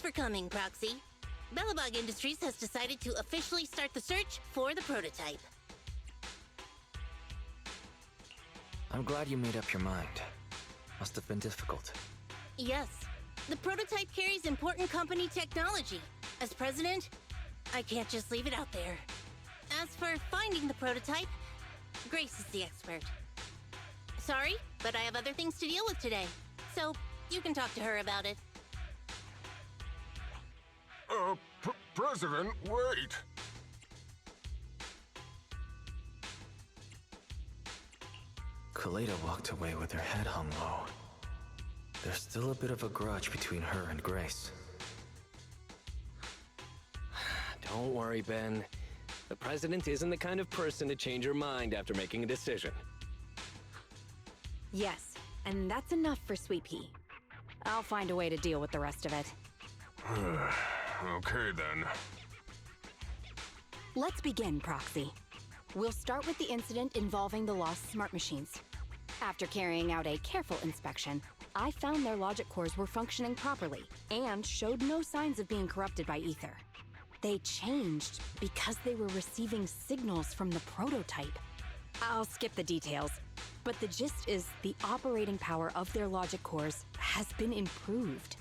for coming, Proxy. Bellabog Industries has decided to officially start the search for the prototype. I'm glad you made up your mind. Must have been difficult. Yes. The prototype carries important company technology. As president, I can't just leave it out there. As for finding the prototype, Grace is the expert. Sorry, but I have other things to deal with today. So, you can talk to her about it. President, wait! Kaleda walked away with her head hung low. There's still a bit of a grudge between her and Grace. Don't worry, Ben. The president isn't the kind of person to change her mind after making a decision. Yes, and that's enough for Sweet Pea. I'll find a way to deal with the rest of it. Okay, then. Let's begin, Proxy. We'll start with the incident involving the lost smart machines. After carrying out a careful inspection, I found their logic cores were functioning properly and showed no signs of being corrupted by ether. They changed because they were receiving signals from the prototype. I'll skip the details, but the gist is the operating power of their logic cores has been improved.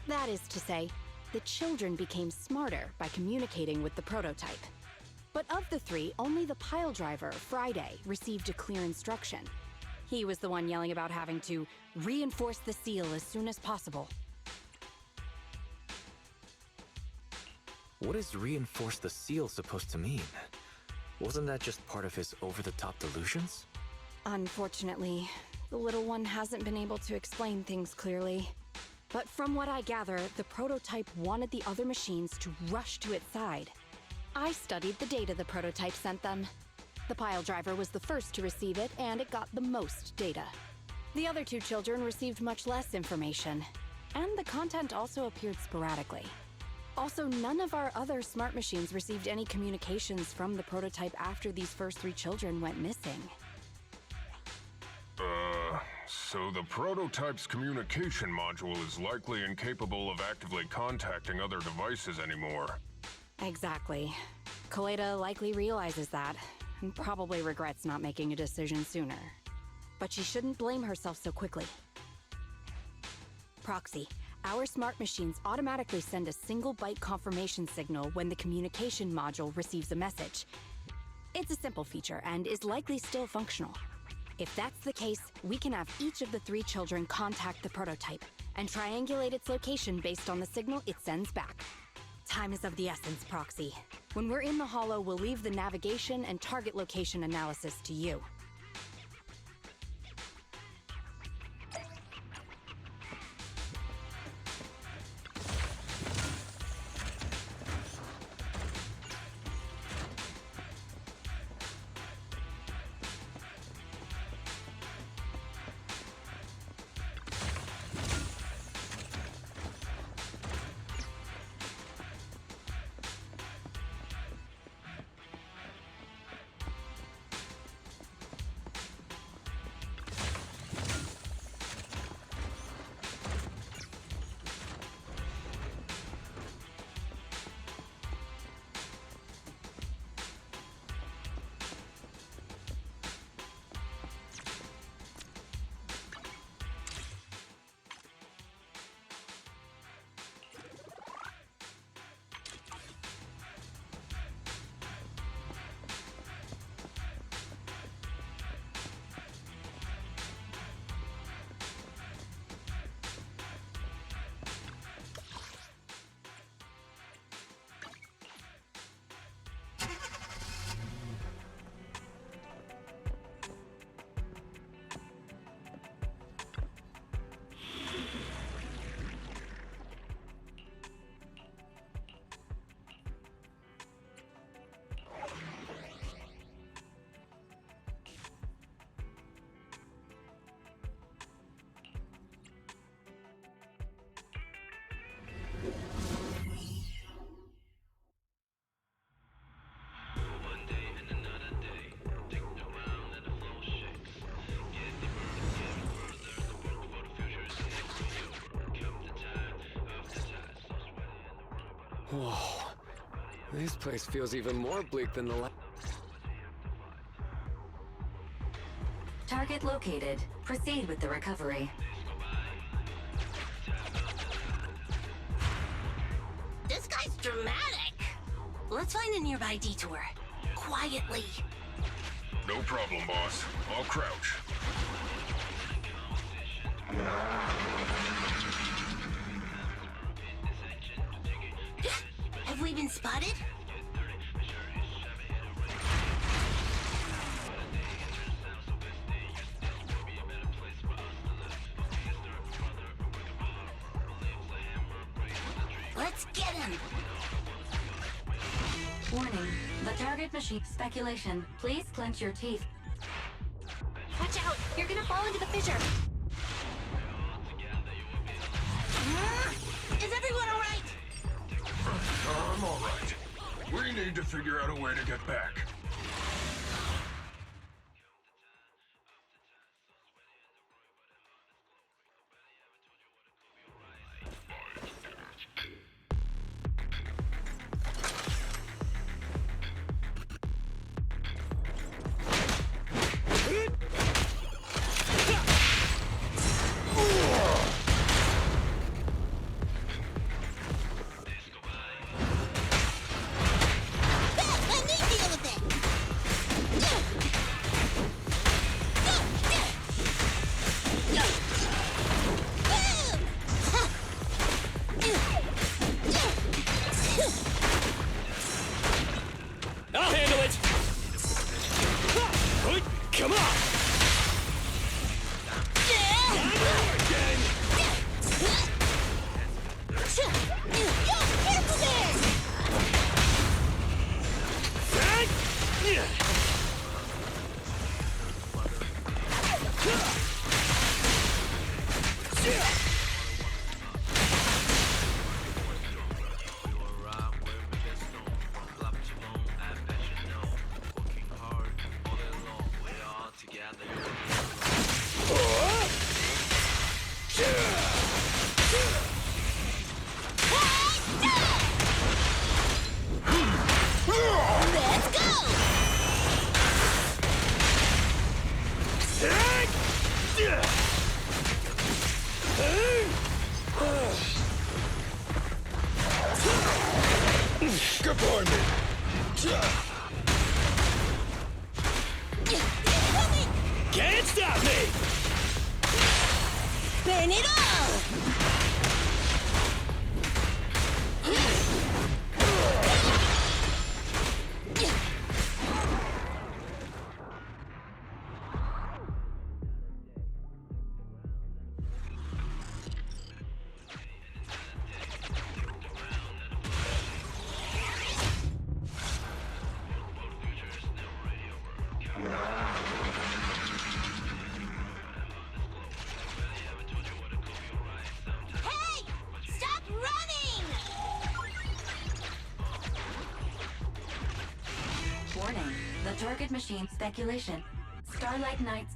That is to say, the children became smarter by communicating with the prototype. But of the three, only the pile driver, Friday, received a clear instruction. He was the one yelling about having to reinforce the seal as soon as possible. What is reinforce the seal supposed to mean? Wasn't that just part of his over-the-top delusions? Unfortunately, the little one hasn't been able to explain things clearly. But from what I gather, the prototype wanted the other machines to rush to its side. I studied the data the prototype sent them. The pile driver was the first to receive it, and it got the most data. The other two children received much less information, and the content also appeared sporadically. Also, none of our other smart machines received any communications from the prototype after these first three children went missing. So the prototype's communication module is likely incapable of actively contacting other devices anymore. Exactly. Kaleda likely realizes that, and probably regrets not making a decision sooner. But she shouldn't blame herself so quickly. Proxy, our smart machines automatically send a single byte confirmation signal when the communication module receives a message. It's a simple feature and is likely still functional. If that's the case, we can have each of the three children contact the prototype and triangulate its location based on the signal it sends back. Time is of the essence, Proxy. When we're in the Hollow, we'll leave the navigation and target location analysis to you. Whoa. This place feels even more bleak than the last. Target located. Proceed with the recovery. This guy's dramatic. Let's find a nearby detour. Quietly. No problem, boss. I'll crouch. Have we been spotted? Let's get him! Warning. The target machine speculation. Please clench your teeth. Watch out! You're gonna fall into the fissure! Is everyone alright? I'm alright. We need to figure out a way to get back. I'll handle it! Come on! Again! Careful there! Let's go! Goodbye, me. Can't stop me! Burn it all! Hey! Stop running! Warning. The target machine speculation. Starlight Knights.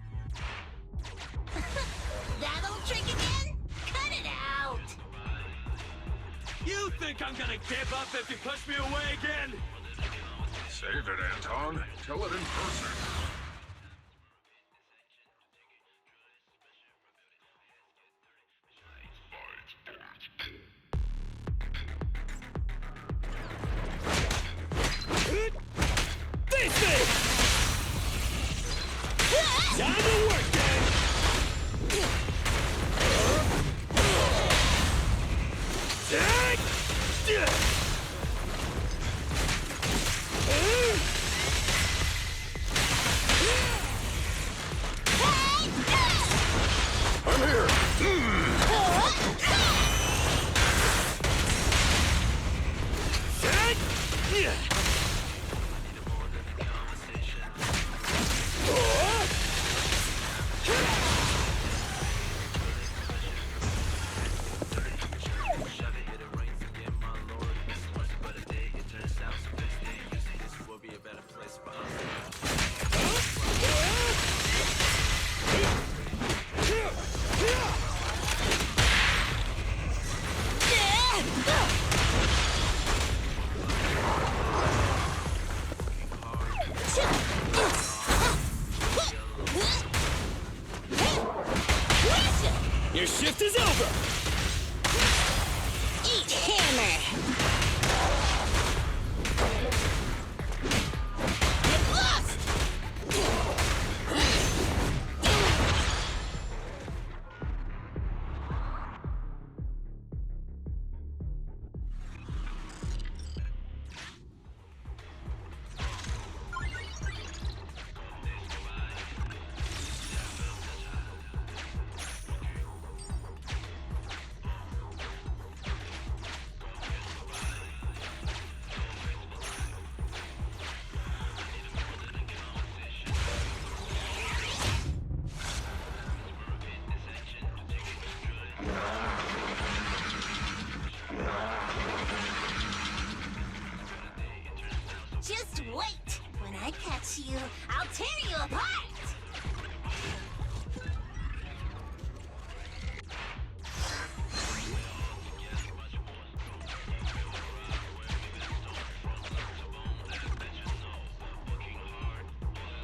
That old trick again? Cut it out! You think I'm gonna give up if you push me away again? Save it, Anton. Tell it in person. Face me! Time to work, gang! I'm here. Just wait! When I catch you, I'll tear you apart!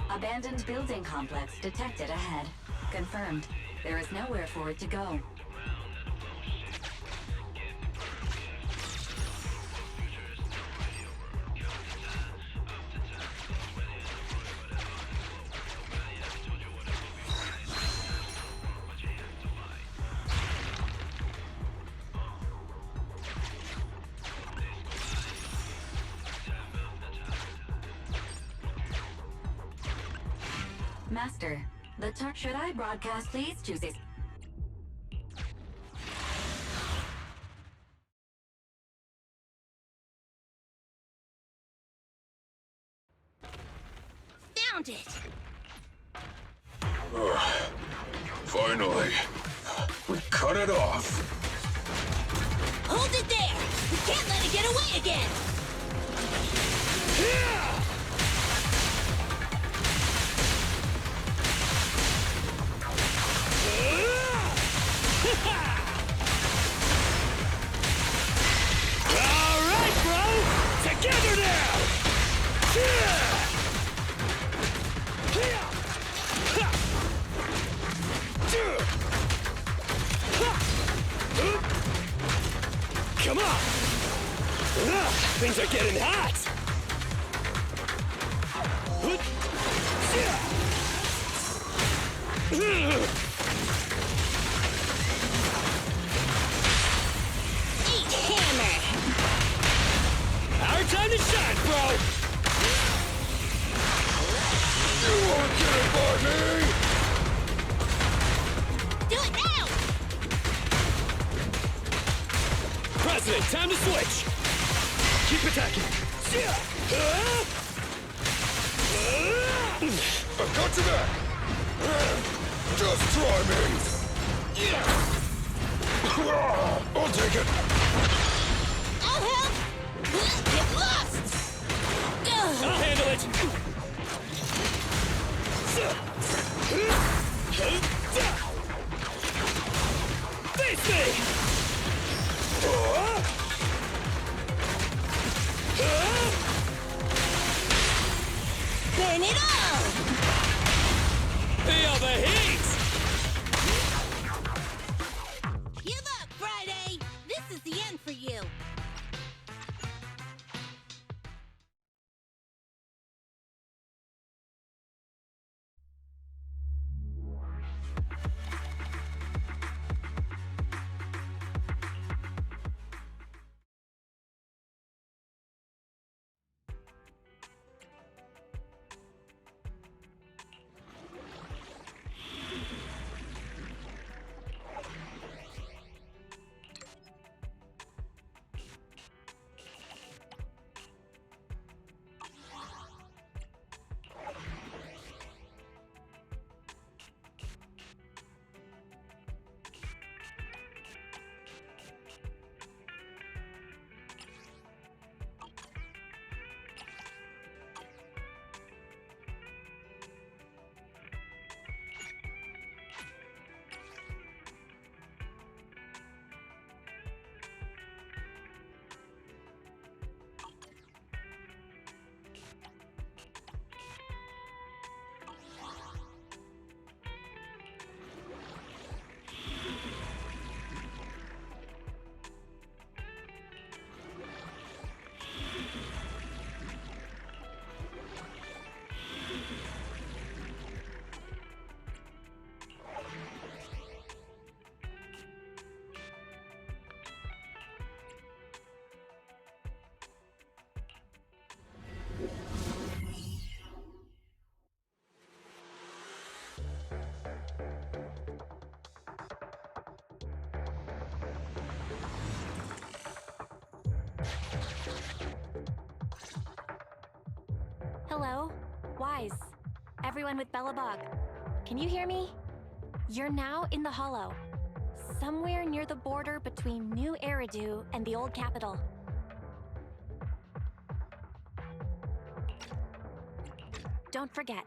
Abandoned building complex detected ahead. Confirmed. There is nowhere for it to go. Master, should I broadcast please? Chooses. Found it! Finally. We cut it off. Hold it there! We can't let it get away again! Alright, bro! Together now! Come on! Things are getting hot! Eat hammer! Our time to shine, bro! You won't get it by me! Do it now! President, time to switch! Keep attacking! I've got your back! Just try me! I'll take it! I'll help! Get lost! I'll handle it! Face me! Burn it all! Feel the heat! Give up, Friday! This is the end for you! Hello? Wise. Everyone with Bellabog. Can you hear me? You're now in the Hollow. Somewhere near the border between New Eridu and the Old Capital. don't forget,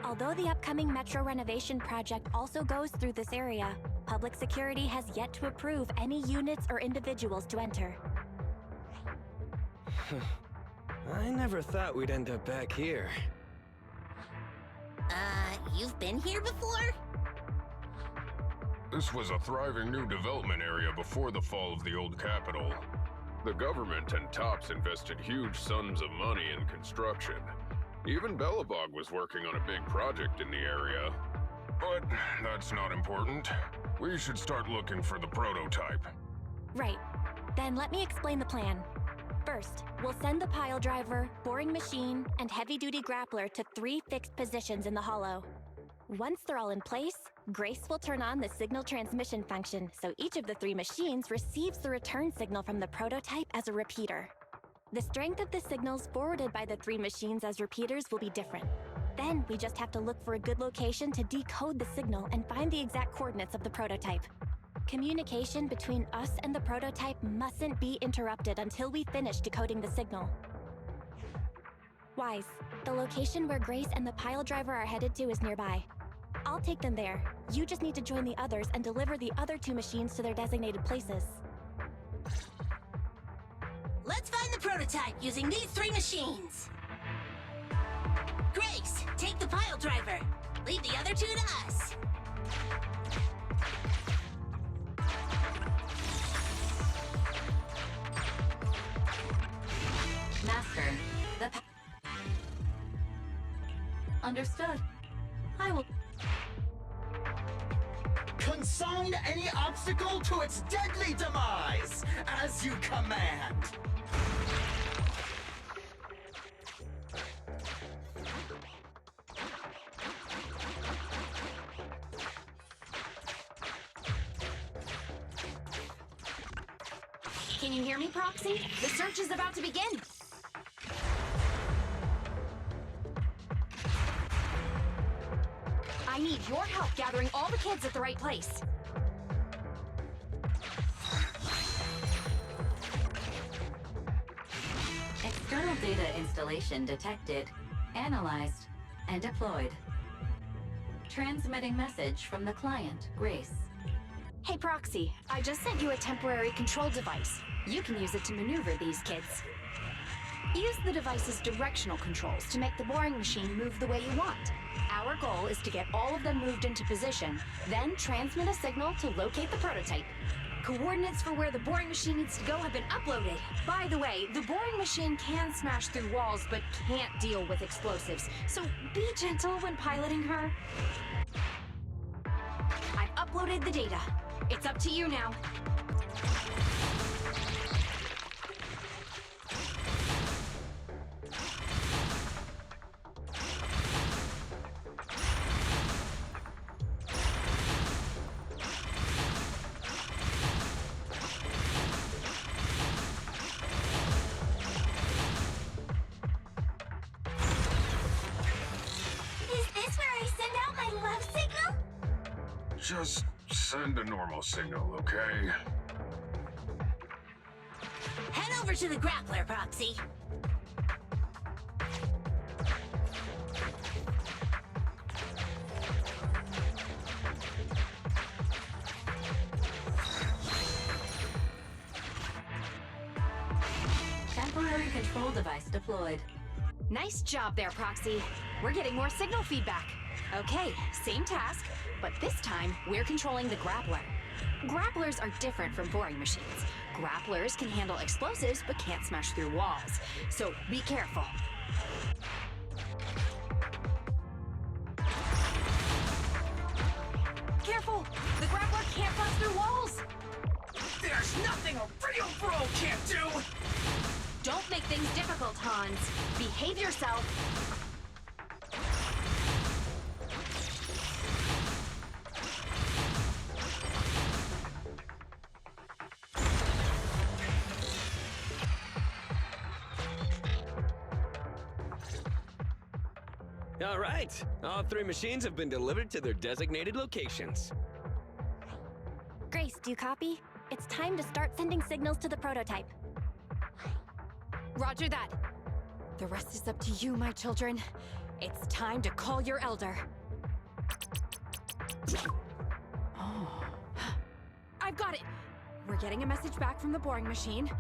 although the upcoming metro renovation project also goes through this area, public security has yet to approve any units or individuals to enter. I never thought we'd end up back here. You've been here before? This was a thriving new development area before the fall of the old capital. The government and TOPS invested huge sums of money in construction. Even Belobog was working on a big project in the area. But that's not important. We should start looking for the prototype. Right. Then let me explain the plan. First, we'll send the pile driver, boring machine, and heavy-duty grappler to 3 fixed positions in the hollow. Once they're all in place, Grace will turn on the signal transmission function, so each of the 3 machines receives the return signal from the prototype as a repeater. The strength of the signals forwarded by the 3 machines as repeaters will be different. Then we just have to look for a good location to decode the signal and find the exact coordinates of the prototype. Communication between us and the prototype mustn't be interrupted until we finish decoding the signal. Wise, the location where Grace and the pile driver are headed to is nearby. I'll take them there. You just need to join the others and deliver the other 2 machines to their designated places. Let's find the prototype using these 3 machines. Grace, take the pile driver. Leave the other 2 to us. Master, Understood. I will... Consign any obstacle to its deadly demise, as you command. Can you hear me, Proxy? The search is about to begin. I need your help gathering all the kids at the right place. External data installation detected, analyzed, and deployed. Transmitting message from the client, Grace. Hey, Proxy, I just sent you a temporary control device. You can use it to maneuver these kids. Use the device's directional controls to make the boring machine move the way you want. Our goal is to get all of them moved into position, then transmit a signal to locate the prototype. Coordinates for where the boring machine needs to go have been uploaded. By the way, the boring machine can smash through walls but can't deal with explosives, so be gentle when piloting her. I've uploaded the data. It's up to you now. Just send a normal signal, okay? Head over to the grappler, Proxy. Temporary control device deployed. Nice job there, Proxy. We're getting more signal feedback. Okay, same task, but this time we're controlling the grappler. Grapplers are different from boring machines. Grapplers can handle explosives but can't smash through walls, so be careful. Careful! The grappler can't bust through walls! There's nothing a real bro can't do! Don't make things difficult, Hans. Behave yourself. All right. All 3 machines have been delivered to their designated locations. Grace, do you copy? It's time to start sending signals to the prototype. Roger that. The rest is up to you, my children. It's time to call your elder. Oh. I've got it! We're getting a message back from the boring machine.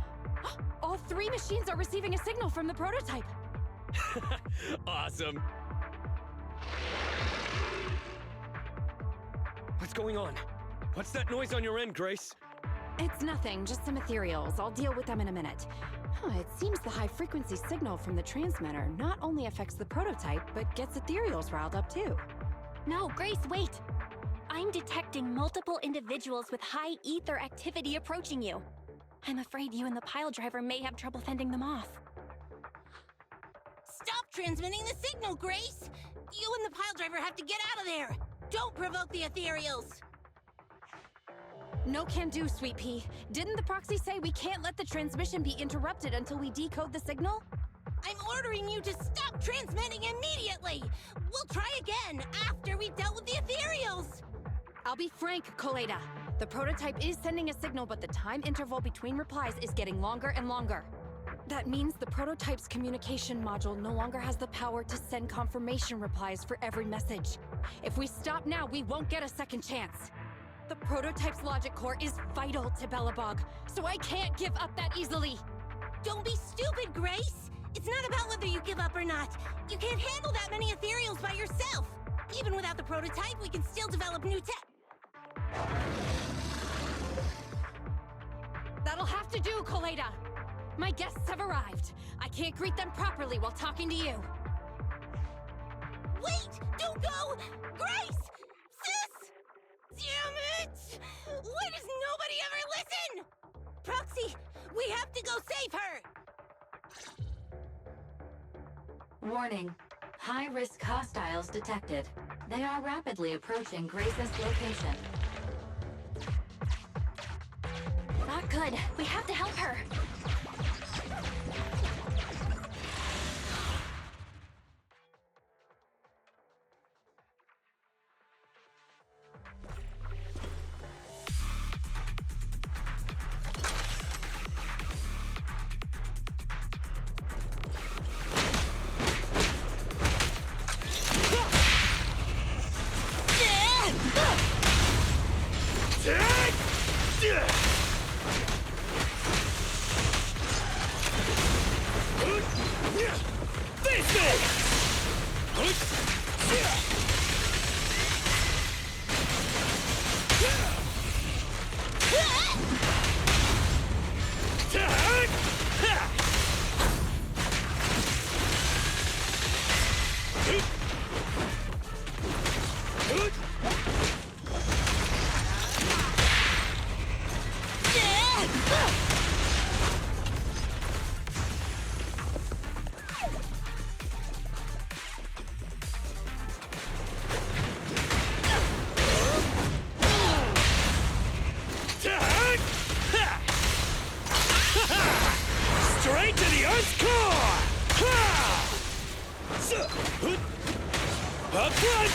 All 3 machines are receiving a signal from the prototype. Awesome. What's going on? What's that noise on your end, Grace? It's nothing, just some ethereals. I'll deal with them in a minute. It seems the high-frequency signal from the transmitter not only affects the prototype, but gets ethereals riled up too. No, Grace, wait! I'm detecting multiple individuals with high ether activity approaching you. I'm afraid you and the pile driver may have trouble fending them off. Stop transmitting the signal, Grace! You and the pile driver have to get out of there! Don't provoke the ethereals! No can do, Sweet Pea. Didn't the proxy say we can't let the transmission be interrupted until we decode the signal? I'm ordering you to stop transmitting immediately! We'll try again after we've dealt with the ethereals! I'll be frank, Koleda. The prototype is sending a signal, but the time interval between replies is getting longer and longer. That means the prototype's communication module no longer has the power to send confirmation replies for every message. If we stop now, we won't get a second chance. The prototype's logic core is vital to Belobog, so I can't give up that easily. Don't be stupid, Grace! It's not about whether you give up or not. You can't handle that many ethereals by yourself. Even without the prototype, we can still develop new tech. That'll have to do, Koleda. My guests have arrived. I can't greet them properly while talking to you. Wait! Don't go! Grace! Sis! Damn it! Why does nobody ever listen? Proxy, we have to go save her! Warning. High-risk hostiles detected. They are rapidly approaching Grace's location. Not good. We have to help her. Straight to the Earth's core! Up front!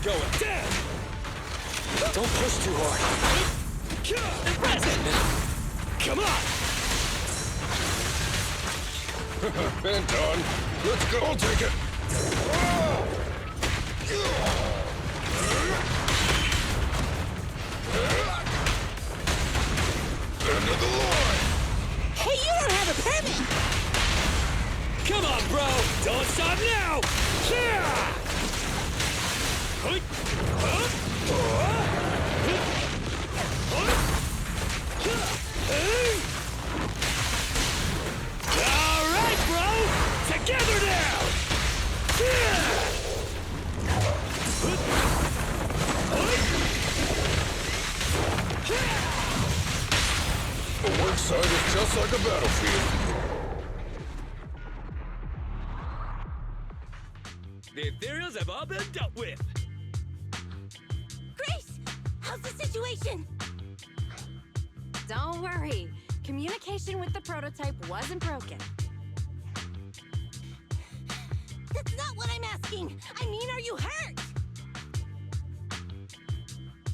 Going down! Don't push too hard. Come on! Anton, let's go. I'll take it. End of the line. Hey, you don't have a permit! Come on, bro! Don't stop now! All right, bro! Together now! The work site is just like a battlefield. The ethereals have all been dealt with. Grace, how's the situation? Don't worry. Communication with the prototype wasn't broken. That's not what I'm asking. I mean, are you hurt?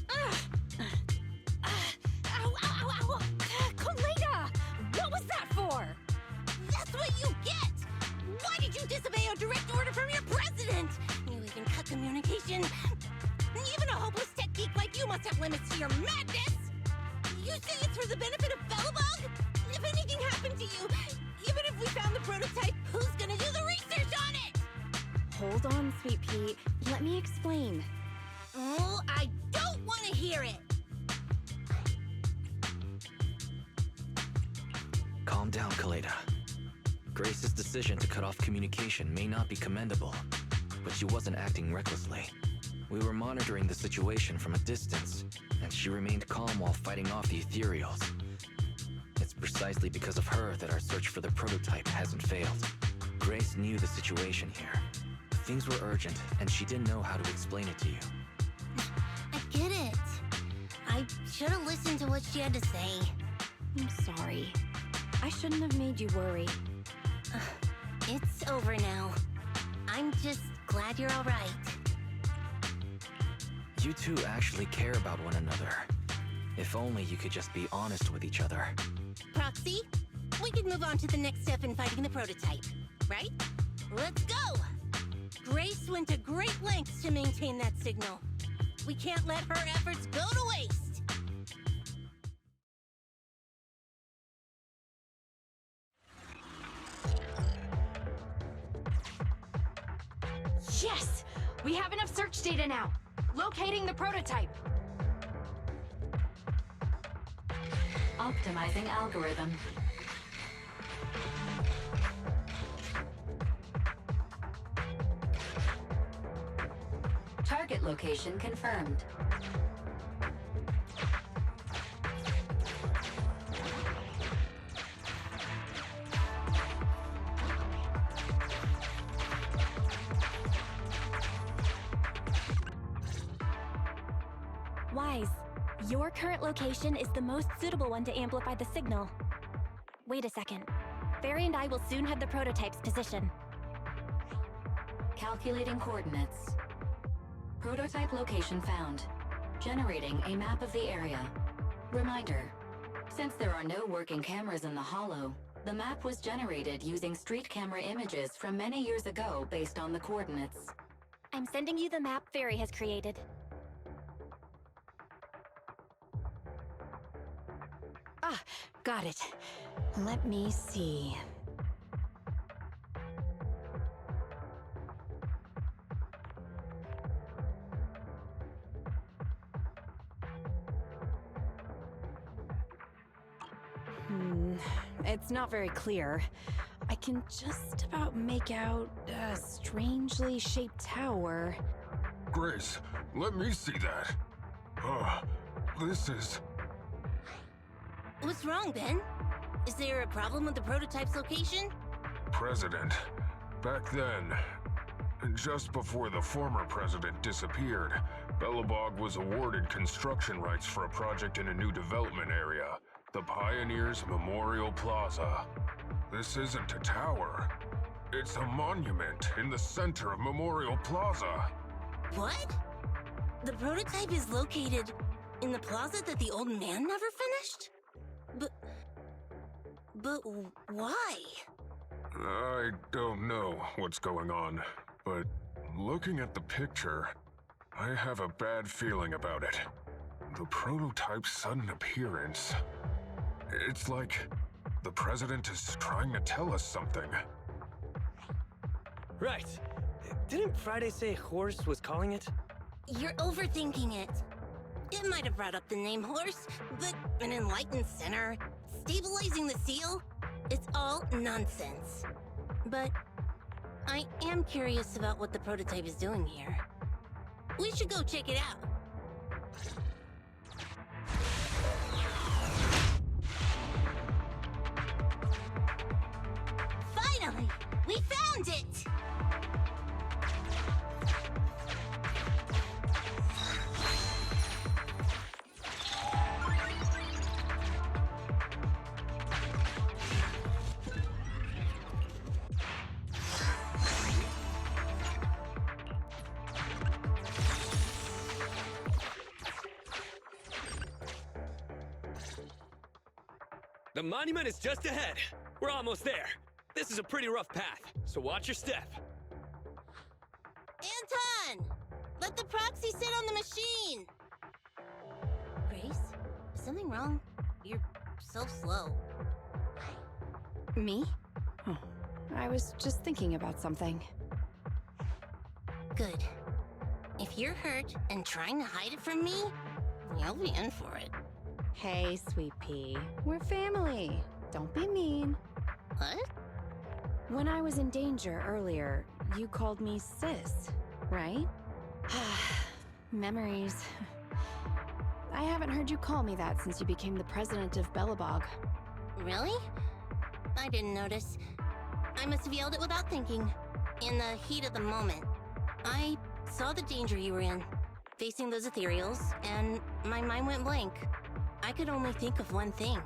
Ow, ow, ow, ow! Kaleda! What was that for? That's what you get! Why did you disobey a direct order from your president? You even cut communication. Even a hopeless tech geek like you must have limits to your madness! You say it's for the benefit of Belobog? If anything happened to you, even if we found the prototype, who's gonna do the research on it? Hold on, Sweet Pea. Let me explain. Oh, I don't want to hear it! Calm down, Kaleda. Grace's decision to cut off communication may not be commendable, but she wasn't acting recklessly. We were monitoring the situation from a distance, and she remained calm while fighting off the ethereals. It's precisely because of her that our search for the prototype hasn't failed. Grace knew the situation here. Things were urgent, and she didn't know how to explain it to you. I get it. I should have listened to what she had to say. I'm sorry. I shouldn't have made you worry. It's over now. I'm just glad you're all right. You two actually care about one another. If only you could just be honest with each other. Proxy, we could move on to the next step in fighting the prototype, right? Let's go! Grace went to great lengths to maintain that signal. We can't let her efforts go to waste! Yes! We have enough search data now. Locating the prototype. Optimizing algorithm. Target location confirmed. Wise, your current location is the most suitable one to amplify the signal. Wait a second. Barry and I will soon have the prototype's position. Calculating coordinates. Prototype location found. Generating a map of the area. Reminder, since there are no working cameras in the Hollow, the map was generated using street camera images from many years ago based on the coordinates. I'm sending you the map Barry has created. Ah, got it. Let me see. It's not very clear. I can just about make out a strangely shaped tower. Grace, let me see that. This is... What's wrong, Ben? Is there a problem with the prototype's location? President. Back then, just before the former president disappeared, Belobog was awarded construction rights for a project in a new development area, the Pioneers Memorial Plaza. This isn't a tower. It's a monument in the center of Memorial Plaza. What? The prototype is located in the plaza that the old man never finished? But why? I don't know what's going on, but looking at the picture, I have a bad feeling about it. The prototype's sudden appearance. It's like the president is trying to tell us something. Right. Didn't Friday say Horse was calling it? You're overthinking it. It might have brought up the name Horse, but an enlightened center, stabilizing the seal, it's all nonsense. But I am curious about what the prototype is doing here. We should go check it out. Finally! We found it! The monument is just ahead. We're almost there. This is a pretty rough path, so watch your step. Anton! Let the proxy sit on the machine! Grace? Is something wrong? You're so slow. Me? Oh, I was just thinking about something. Good. If you're hurt and trying to hide it from me, you'll be in for it. Hey, Sweet Pea. We're family. Don't be mean. What? When I was in danger earlier, you called me sis, right? Memories. I haven't heard you call me that since you became the president of Belobog. Really? I didn't notice. I must have yelled it without thinking. In the heat of the moment. I saw the danger you were in, facing those ethereals, and my mind went blank. I could only think of one thing.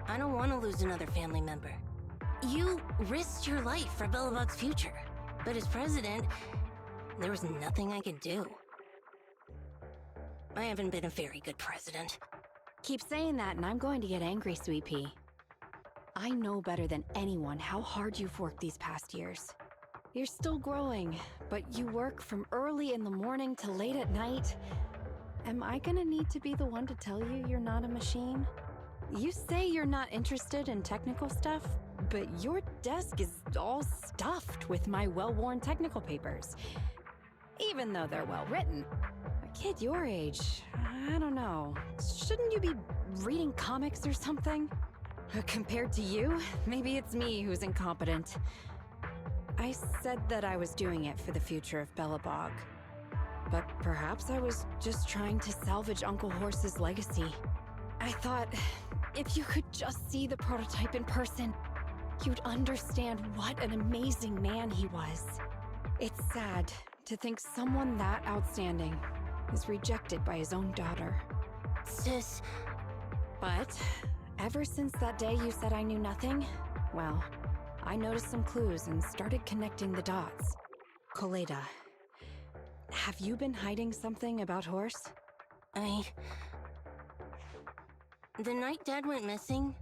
I don't want to lose another family member. You risked your life for Belobog's future, but as president, there was nothing I could do. I haven't been a very good president. Keep saying that and I'm going to get angry, Sweet Pea. I know better than anyone how hard you've worked these past years. You're still growing, but you work from early in the morning to late at night. Am I gonna need to be the one to tell you you're not a machine? You say you're not interested in technical stuff, but your desk is all stuffed with my well-worn technical papers. Even though they're well-written. A kid your age, I don't know. Shouldn't you be reading comics or something? Compared to you, maybe it's me who's incompetent. I said that I was doing it for the future of Belobog. But perhaps I was just trying to salvage Uncle Horse's legacy. I thought, if you could just see the prototype in person, you'd understand what an amazing man he was. It's sad to think someone that outstanding is rejected by his own daughter. Sis. But ever since that day you said I knew nothing, well, I noticed some clues and started connecting the dots. Koleda, have you been hiding something about Horse? The night Dad went missing,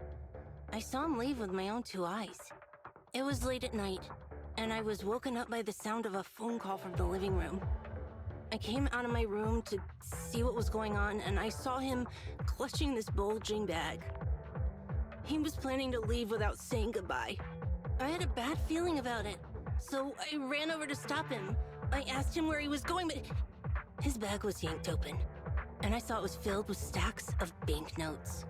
I saw him leave with my own two eyes. It was late at night, and I was woken up by the sound of a phone call from the living room. I came out of my room to see what was going on, and I saw him clutching this bulging bag. He was planning to leave without saying goodbye. I had a bad feeling about it, so I ran over to stop him. I asked him where he was going, but his bag was yanked open, and I saw it was filled with stacks of banknotes.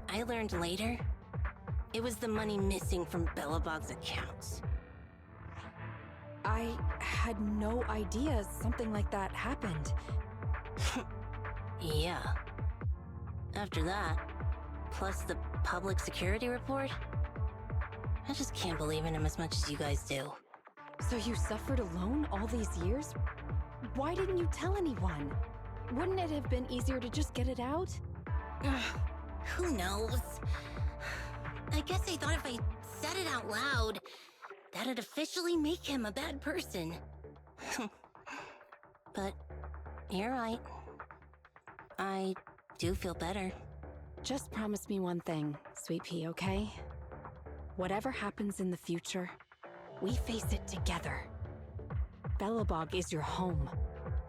I learned later, it was the money missing from Belobog's accounts. I had no idea something like that happened. Yeah. After that, plus the public security report, I just can't believe in him as much as you guys do. So you suffered alone all these years? Why didn't you tell anyone? Wouldn't it have been easier to just get it out? Who knows? I guess I thought if I said it out loud, that'd officially make him a bad person. But you're right. I do feel better. Just promise me one thing, Sweet Pea, okay? Whatever happens in the future, we face it together. Belobog is your home.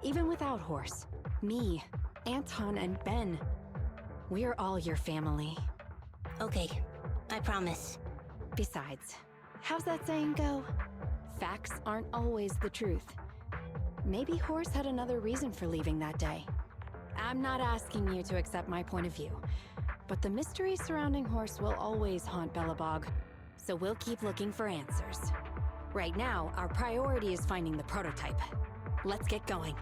Even without Horse, me, Anton, and Ben, we're all your family. Okay, I promise. Besides, how's that saying go? Facts aren't always the truth. Maybe Horse had another reason for leaving that day. I'm not asking you to accept my point of view, but the mystery surrounding Horse will always haunt Belobog, so we'll keep looking for answers. Right now, our priority is finding the prototype. Let's get going.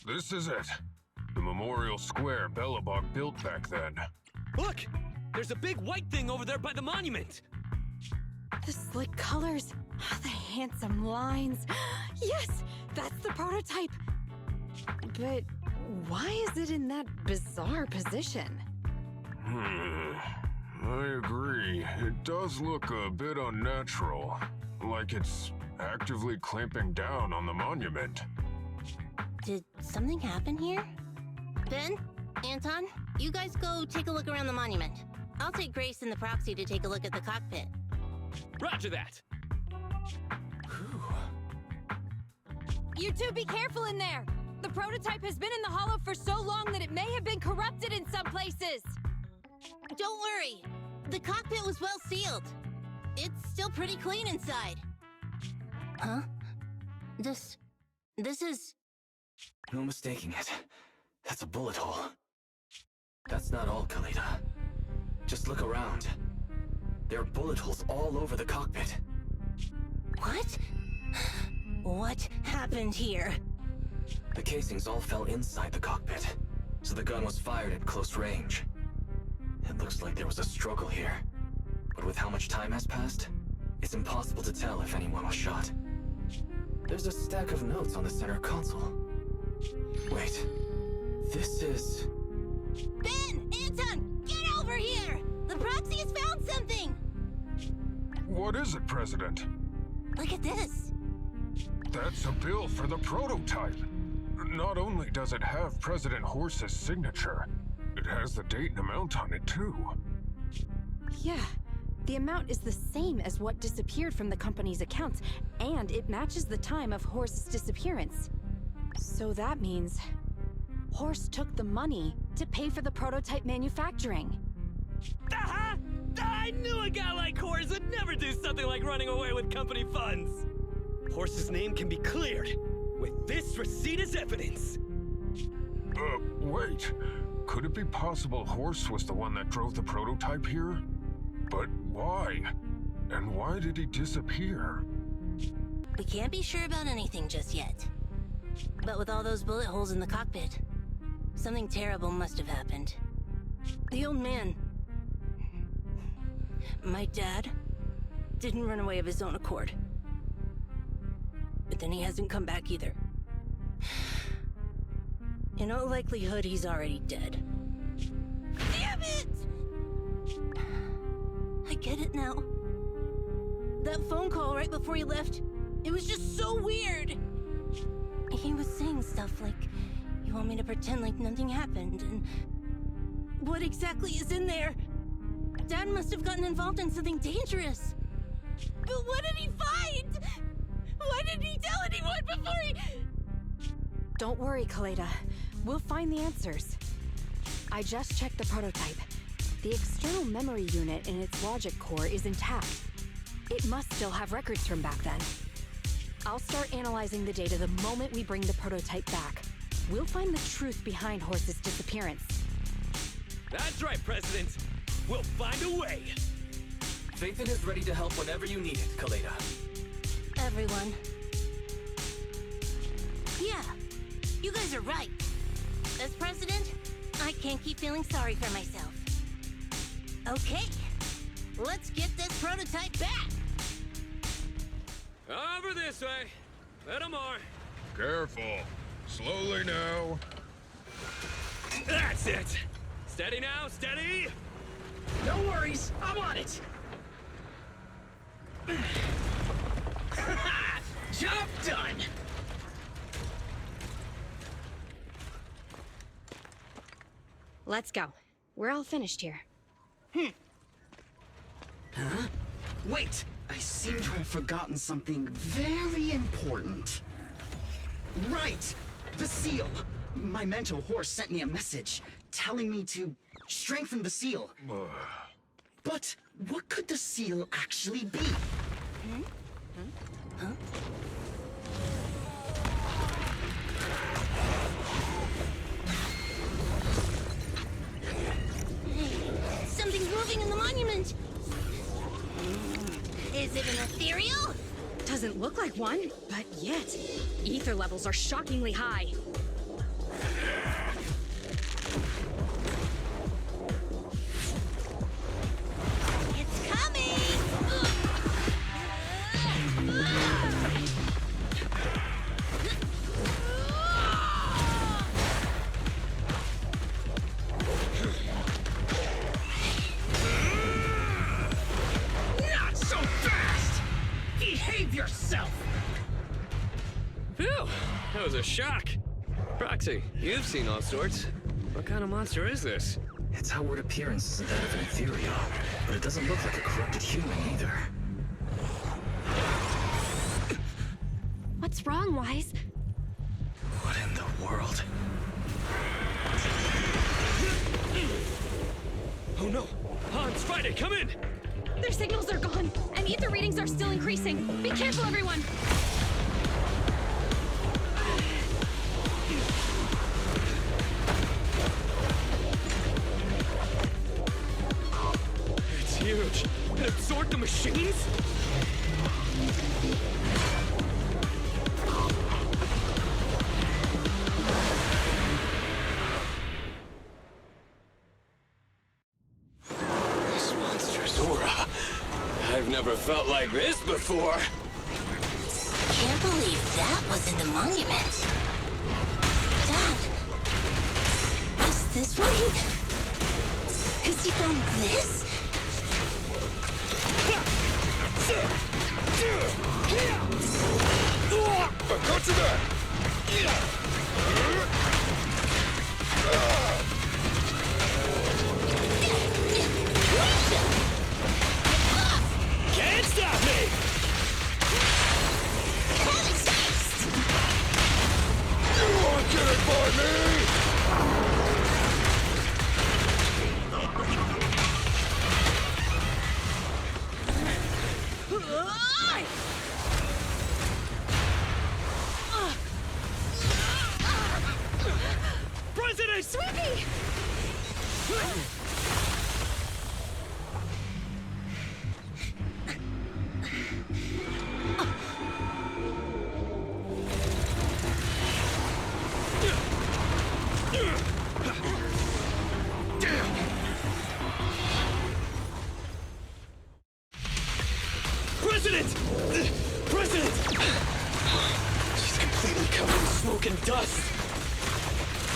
This is it. The memorial square Belobog built back then. Look! There's a big white thing over there by the monument! The slick colors, the handsome lines. Yes, that's the prototype. But Why is it in that bizarre position? I agree. It does look a bit unnatural. Like it's actively clamping down on the monument. Did something happen here? Ben? Anton? You guys go take a look around the monument. I'll take Grace and the proxy to take a look at the cockpit. Roger that. You two be careful in there! The prototype has been in the hollow for so long that it may have been corrupted in some places! Don't worry. The cockpit was well sealed. It's still pretty clean inside. Huh? This is... No mistaking it. That's a bullet hole. That's not all, Kaleda. Just look around. There are bullet holes all over the cockpit. What? What happened here? The casings all fell inside the cockpit, so the gun was fired at close range. It looks like there was a struggle here, but with how much time has passed, it's impossible to tell if anyone was shot. There's a stack of notes on the center console. Wait, this is... Ben! Anton! Get over here! The proxy has found something! What is it, President? Look at this! That's a bill for the prototype. Not only does it have President Horse's signature, it has the date and amount on it, too. Yeah, the amount is the same as what disappeared from the company's accounts, and it matches the time of Horse's disappearance. So that means Horse took the money to pay for the prototype manufacturing. Aha! I knew a guy like Horse would never do something like running away with company funds! Horse's name can be cleared with this receipt as evidence. Wait. Could it be possible Horse was the one that drove the prototype here? But why? And why did he disappear? We can't be sure about anything just yet. But with all those bullet holes in the cockpit, something terrible must have happened. The old man... my dad didn't run away of his own accord. But then he hasn't come back either. In all likelihood, he's already dead. Damn it! I get it now. That phone call right before he left, it was just so weird. He was saying stuff like, you want me to pretend like nothing happened, and... what exactly is in there? Dad must have gotten involved in something dangerous. But what did he find? Why didn't he tell anyone before he... Don't worry, Kaleda. We'll find the answers. I just checked the prototype. The external memory unit in its logic core is intact. It must still have records from back then. I'll start analyzing the data the moment we bring the prototype back. We'll find the truth behind Horse's disappearance. That's right, President. We'll find a way. Phaethon is ready to help whenever you need it, Kaleda. Everyone. Yeah, you guys are right. As president, I can't keep feeling sorry for myself. Okay, let's get this prototype back! Over this way. Little more. Careful. Slowly now. That's it. Steady now, steady. No worries, I'm on it. Job done. Let's go. We're all finished here. Huh? Wait, I seem to have forgotten something very important. Right, the seal. My mentor Horse sent me a message telling me to strengthen the seal. But what could the seal actually be? Something's moving in the monument! Is it an ethereal? Doesn't look like one, but yet, ether levels are shockingly high. It's coming! That was a shock. Proxy, you've seen all sorts. What kind of monster is this? Its outward appearance isn't that of an ethereal, but it doesn't look like a corrupted human either. What's wrong, Wise? What in the world? Oh no! Hans, Friday, come in! Their signals are gone, and ether readings are still increasing. Be careful, everyone! It's huge. It absorbed the machines? This monstrous aura. I've never felt like this before. Can't believe that was in the monument. Dad, is this right? Has he found this? Go to that! Can't stop me! You won't get it by me! President! Sweepy! President! President! She's completely covered in smoke and dust.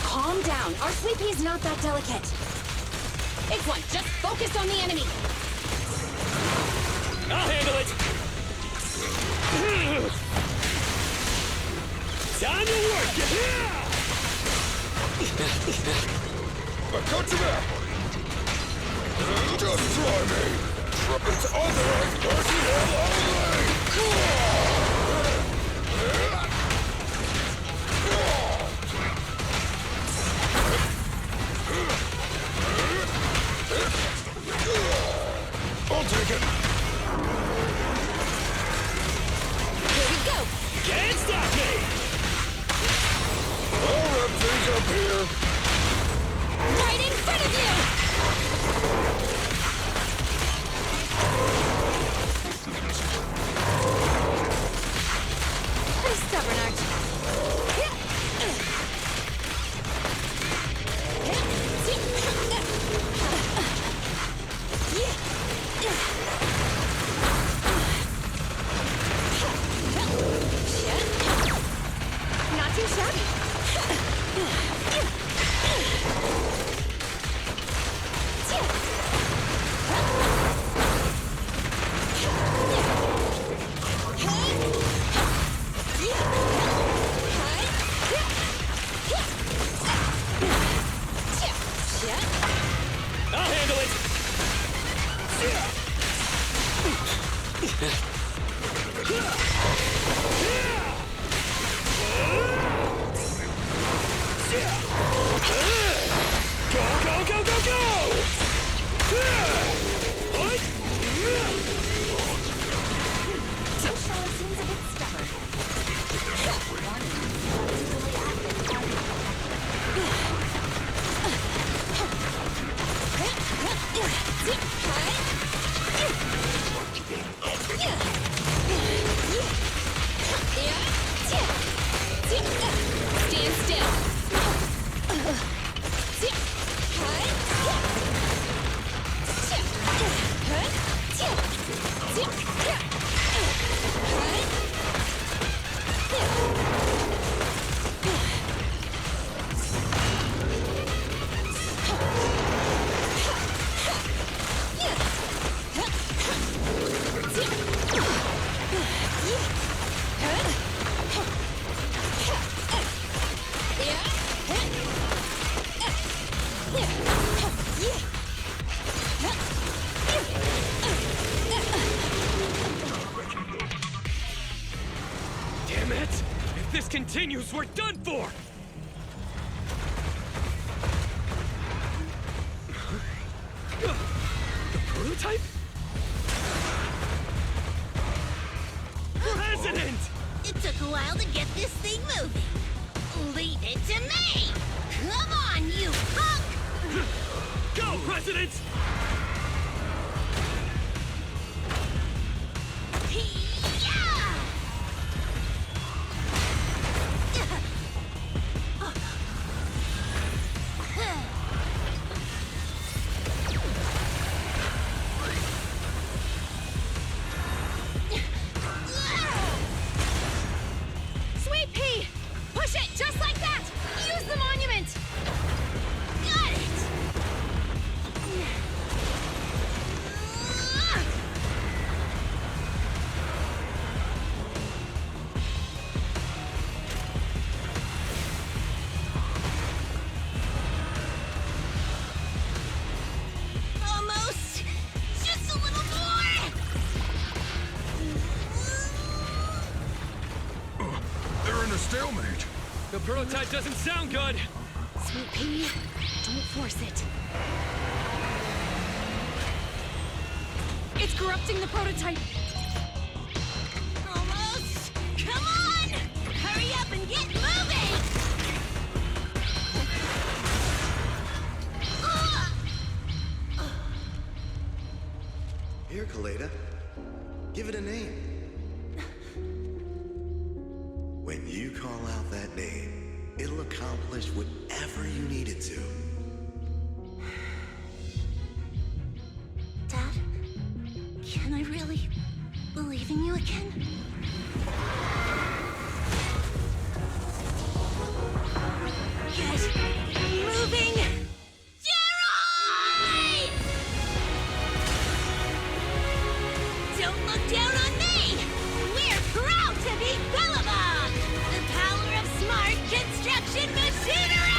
Calm down. Our Sweepy's not that delicate. X1, just focus on the enemy. I'll handle it! Time to work! Go to that! Just try me! It's authorized personnel only! I'll take it! Here we go. Can't stop me! I'll wrap things up here! Right in front of you! Pretty stubborn, aren't you? Not too shabby. I'll handle it! Go, go, go, go, go! What? Charlotte seems a bit stubborn. Yeah. this continues, we're done for! The prototype? President! It took a while to get this thing moving. Leave it to me! Come on, you punk! Go, President! Sweet pea! Push it just like that! Use the monument! Got it! Almost! Just a little more! They're in a stalemate. The prototype doesn't sound good! Sweet pea, don't force it. It's corrupting the prototype. Almost! Come on! Hurry up and get moving! Here, Kaleda. Give it a name. When you call out that name, it'll accomplish whatever you need it to. Dad, can I really believe in you again? Get moving! Gerald! Don't look down on me! We're proud to be Bellabog! The power of smart construction machinery!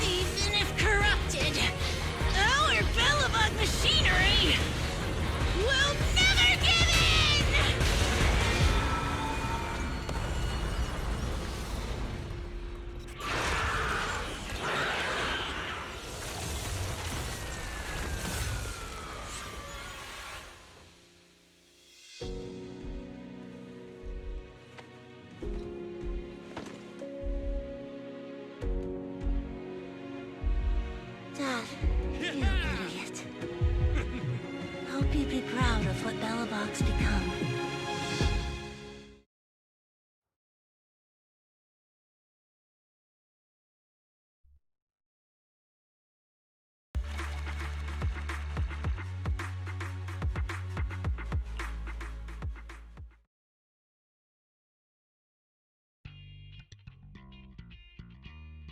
Even if corrupted, our Bellabog machinery will never give in! Dad, you idiot. Hope you'd be proud of what Bellabog's become.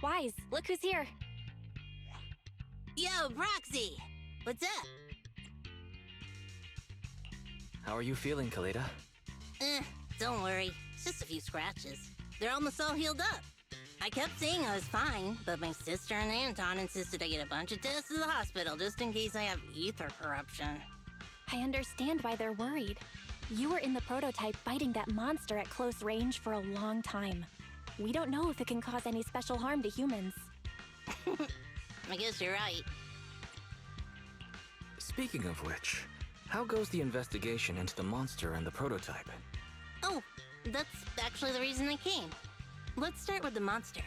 Wise, look who's here. Yo, Proxy! What's up? How are you feeling, Kaleda? Don't worry. It's just a few scratches. They're almost all healed up. I kept saying I was fine, but my sister and Anton insisted I get a bunch of tests at the hospital just in case I have ether corruption. I understand why they're worried. You were in the prototype fighting that monster at close range for a long time. We don't know if it can cause any special harm to humans. I guess you're right. Speaking of which, how goes the investigation into the monster and the prototype? Oh, that's actually the reason I came. Let's start with the monster.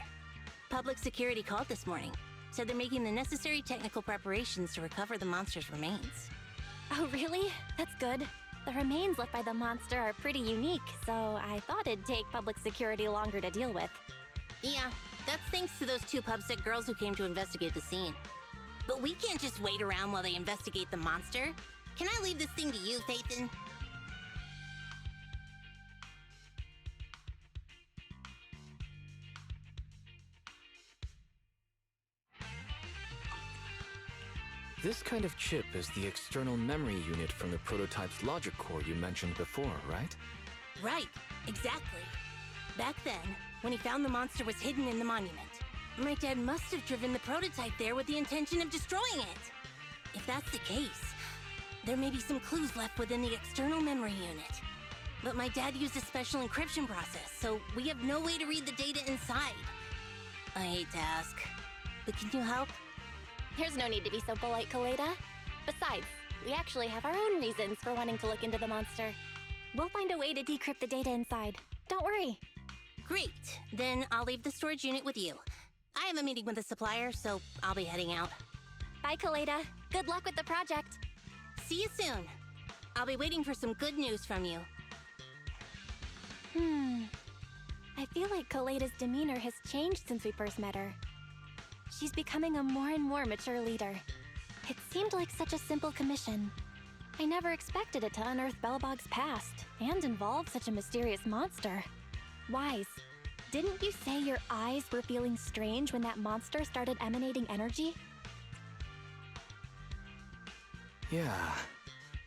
Public security called this morning. Said they're making the necessary technical preparations to recover the monster's remains. Oh, really? That's good. The remains left by the monster are pretty unique, so I thought it'd take public security longer to deal with. Yeah, that's thanks to those two pubsec girls who came to investigate the scene. But we can't just wait around while they investigate the monster. Can I leave this thing to you, Phaethon? This kind of chip is the external memory unit from the prototype's logic core you mentioned before, right? Right, exactly. Back then, when he found the monster was hidden in the monument, my dad must have driven the prototype there with the intention of destroying it. If that's the case, there may be some clues left within the external memory unit. But my dad used a special encryption process, so we have no way to read the data inside. I hate to ask, but can you help? There's no need to be so polite, Kaleda. Besides, we actually have our own reasons for wanting to look into the monster. We'll find a way to decrypt the data inside. Don't worry. Great. Then I'll leave the storage unit with you. I have a meeting with the supplier, so I'll be heading out. Bye, Kaleda. Good luck with the project. See you soon. I'll be waiting for some good news from you. I feel like Kaleda's demeanor has changed since we first met her. She's becoming a more and more mature leader. It seemed like such a simple commission. I never expected it to unearth Belobog's past and involve such a mysterious monster. Wise, didn't you say your eyes were feeling strange when that monster started emanating energy? Yeah,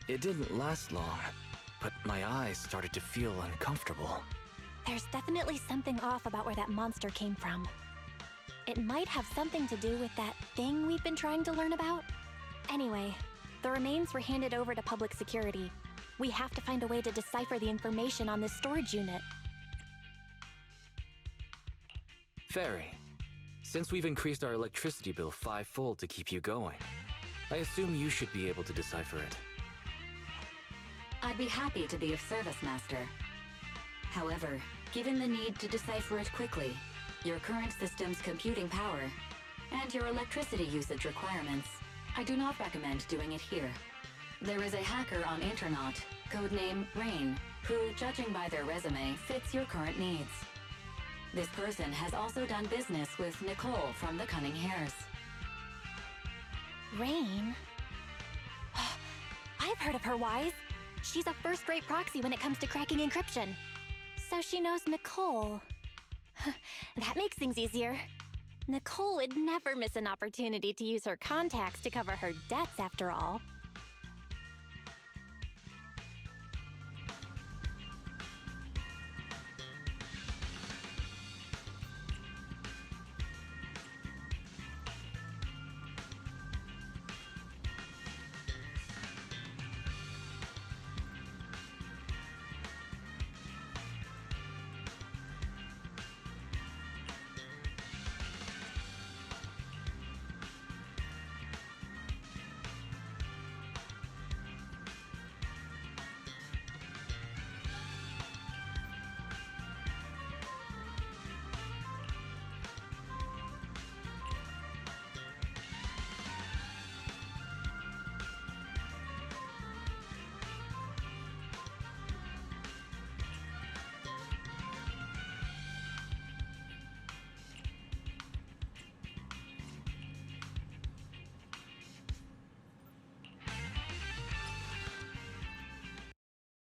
it didn't last long, but my eyes started to feel uncomfortable. There's definitely something off about where that monster came from. It might have something to do with that thing we've been trying to learn about. Anyway, the remains were handed over to public security. We have to find a way to decipher the information on this storage unit. Fairy, since we've increased our electricity bill 5-fold to keep you going, I assume you should be able to decipher it. I'd be happy to be of service, Master. However, given the need to decipher it quickly, your current system's computing power, and your electricity usage requirements, I do not recommend doing it here. There is a hacker on Internaut, codename Rain, who, judging by their resume, fits your current needs. This person has also done business with Nicole from the Cunning Hares. Rain? I've heard of her, Wise. She's a first-rate proxy when it comes to cracking encryption. So she knows Nicole. That makes things easier. Nicole would never miss an opportunity to use her contacts to cover her debts, after all.